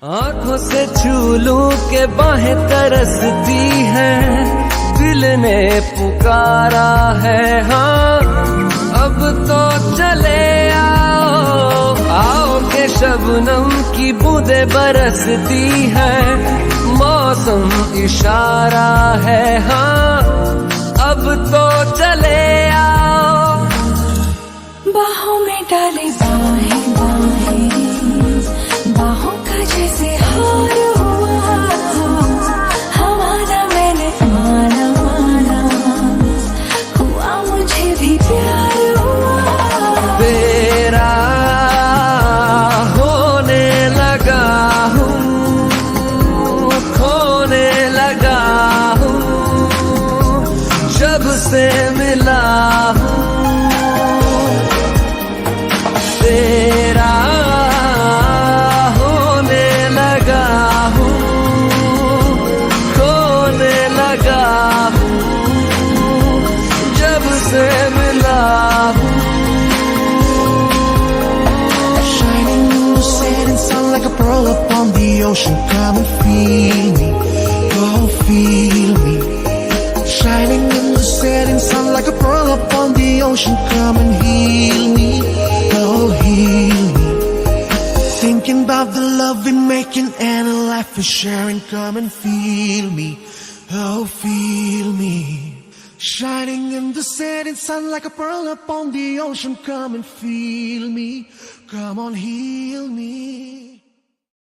आंखों से छू लूं के बाहें तरसती हैं, दिल ने पुकारा है हाँ, अब तो चले आओ आओ के शबनम की बूंदें बरसती हैं, मौसम इशारा है हाँ, अब तो चले आओ। बाहों में डाले बाहें बाहें, बाहों का जैसे हार हुआ, हमारा मैंने माना माना, हुआ मुझे भी प्यार हुआ। तेरा होने लगा हूँ, खोने लगा हूँ, जब से मिला हूँ। तेरा होने लगा हूँ, खोने लगा हूँ, जब से मिला हूँ। Shining in the setting sun like a pearl upon the ocean. Come and feel me, go feel me. Shining in the setting sun like a pearl upon the ocean. Come and heal me, go heal me. Thinking about the love we're making and a life we're sharing. Come and feel me, oh feel me. Shining in the setting sun like a pearl upon the ocean. Come and feel me, come on heal me.